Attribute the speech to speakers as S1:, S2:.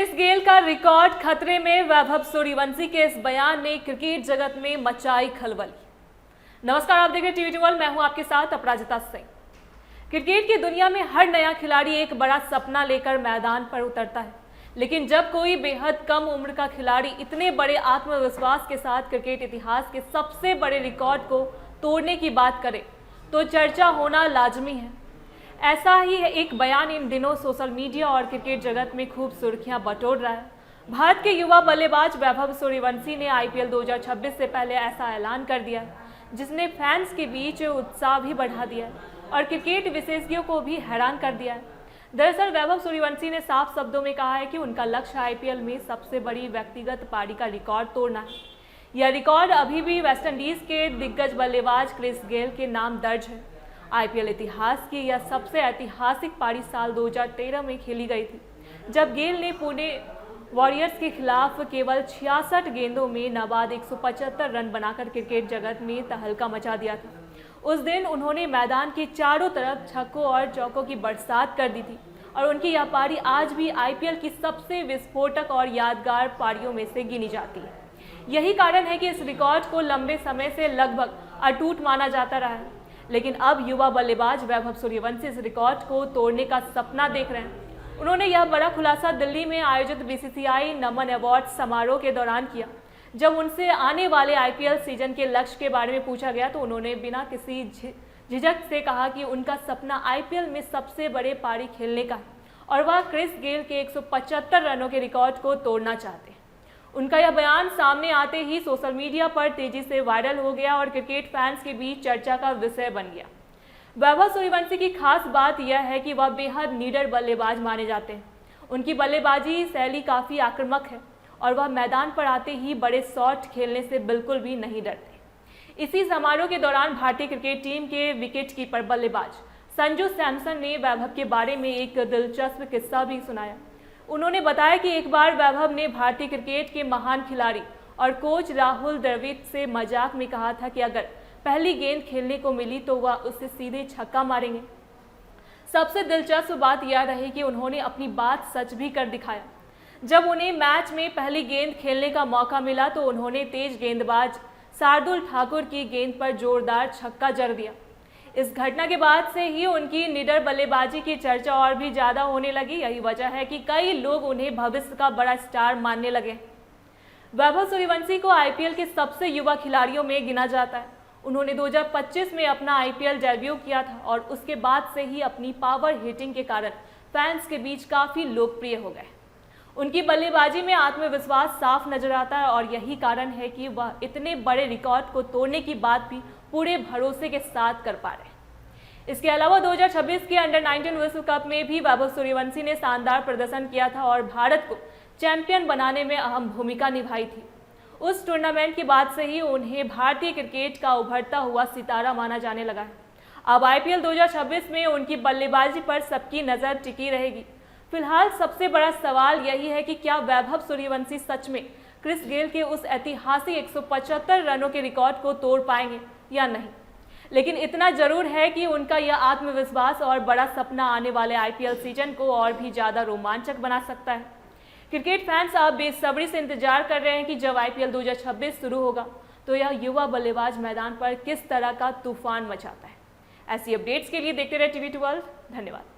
S1: Chris Gayle का record खतरे में, वैभव सूर्यवंशी के इस बयान ने क्रिकेट जगत में मचाई खलबली। नमस्कार, आप देख रहे हैं टीवी वर्ल्ड, मैं हूं आपके साथ अपराजिता सिंह। क्रिकेट की दुनिया में हर नया खिलाड़ी एक बड़ा सपना लेकर मैदान पर उतरता है, लेकिन जब कोई बेहद कम उम्र का खिलाड़ी इतने बड़े आत्मविश्वास के साथ क्रिकेट इतिहास के सबसे बड़े रिकॉर्ड को तोड़ने की बात करे तो चर्चा होना लाजमी है। ऐसा ही एक बयान इन दिनों सोशल मीडिया और क्रिकेट जगत में खूब सुर्खियां बटोर रहा है। भारत के युवा बल्लेबाज वैभव सूर्यवंशी ने आईपीएल 2026 से पहले ऐसा ऐलान कर दिया है, जिसने फैंस के बीच उत्साह भी बढ़ा दिया है और क्रिकेट विशेषज्ञों को भी हैरान कर दिया है। दरअसल वैभव सूर्यवंशी ने साफ शब्दों में कहा है कि उनका लक्ष्य आईपीएल में सबसे बड़ी व्यक्तिगत पारी का रिकॉर्ड तोड़ना है। यह रिकॉर्ड अभी भी वेस्टइंडीज के दिग्गज बल्लेबाज क्रिस गेल के नाम दर्ज है। आईपीएल इतिहास की यह सबसे ऐतिहासिक पारी साल 2013 में खेली गई थी, जब गेल ने पुणे वॉरियर्स के खिलाफ केवल 66 गेंदों में नाबाद 175 रन बनाकर क्रिकेट जगत में तहलका मचा दिया था। उस दिन उन्होंने मैदान के चारों तरफ छक्कों और चौकों की बरसात कर दी थी और उनकी यह पारी आज भी आईपीएल की सबसे विस्फोटक और यादगार पारियों में से गिनी जाती है। यही कारण है कि इस रिकॉर्ड को लंबे समय से लगभग अटूट माना जाता रहा है, लेकिन अब युवा बल्लेबाज वैभव सूर्यवंशी इस रिकॉर्ड को तोड़ने का सपना देख रहे हैं। उन्होंने यह बड़ा खुलासा दिल्ली में आयोजित बीसीसीआई नमन अवार्ड समारोह के दौरान किया। जब उनसे आने वाले आईपीएल सीजन के लक्ष्य के बारे में पूछा गया तो उन्होंने बिना किसी झिझक से कहा कि उनका सपना आईपीएल में सबसे बड़े पारी खेलने का है और वह क्रिस गेल के 175 रनों के रिकॉर्ड को तोड़ना चाहते हैं। उनका यह बयान सामने आते ही सोशल मीडिया पर तेजी से वायरल हो गया और क्रिकेट फैंस के बीच चर्चा का विषय बन गया। वैभव सूर्यवंशी की खास बात यह है कि वह बेहद निडर बल्लेबाज माने जाते हैं। उनकी बल्लेबाजी शैली काफ़ी आक्रामक है और वह मैदान पर आते ही बड़े शॉट खेलने से बिल्कुल भी नहीं डरते। इसी समारोह के दौरान भारतीय क्रिकेट टीम के विकेट कीपर बल्लेबाज संजू सैमसन ने वैभव के बारे में एक दिलचस्प किस्सा भी सुनाया। उन्होंने बताया कि एक बार वैभव ने भारतीय क्रिकेट के महान खिलाड़ी और कोच राहुल द्रविड़ से मजाक में कहा था कि अगर पहली गेंद खेलने को मिली तो वह उससे सीधे छक्का मारेंगे। सबसे दिलचस्प बात यह रही कि उन्होंने अपनी बात सच भी कर दिखाया। जब उन्हें मैच में पहली गेंद खेलने का मौका मिला तो उन्होंने तेज गेंदबाज शार्दुल ठाकुर की गेंद पर जोरदार छक्का जड़ दिया। इस घटना के बाद से ही उनकी निडर बल्लेबाजी की चर्चा और भी ज़्यादा होने लगी। यही वजह है कि कई लोग उन्हें भविष्य का बड़ा स्टार मानने लगे। वैभव सूर्यवंशी को आईपीएल के सबसे युवा खिलाड़ियों में गिना जाता है। उन्होंने 2025 में अपना आईपीएल डेब्यू किया था और उसके बाद से ही अपनी पावर हिटिंग के कारण फैंस के बीच काफ़ी लोकप्रिय हो गए। उनकी बल्लेबाजी में आत्मविश्वास साफ नजर आता है और यही कारण है कि वह इतने बड़े रिकॉर्ड को तोड़ने की बात भी पूरे भरोसे के साथ कर पा रहे हैं। इसके अलावा 2026 के अंडर 19 विश्व कप में भी वैभव सूर्यवंशी ने शानदार प्रदर्शन किया था और भारत को चैंपियन बनाने में अहम भूमिका निभाई थी। उस टूर्नामेंट के बाद से ही उन्हें भारतीय क्रिकेट का उभरता हुआ सितारा माना जाने लगा है। अब आईपीएल 2026 में उनकी बल्लेबाजी पर सबकी नज़र टिकी रहेगी। फिलहाल सबसे बड़ा सवाल यही है कि क्या वैभव सूर्यवंशी सच में क्रिस गेल के उस ऐतिहासिक 175 रनों के रिकॉर्ड को तोड़ पाएंगे या नहीं। लेकिन इतना जरूर है कि उनका यह आत्मविश्वास और बड़ा सपना आने वाले आईपीएल सीजन को और भी ज़्यादा रोमांचक बना सकता है। क्रिकेट फैंस अब बेसब्री से इंतजार कर रहे हैं कि जब आईपीएल 2026 शुरू होगा तो यह युवा बल्लेबाज मैदान पर किस तरह का तूफान मचाता है। ऐसी अपडेट्स के लिए देखते रहे टीवी वर्ल्ड। धन्यवाद।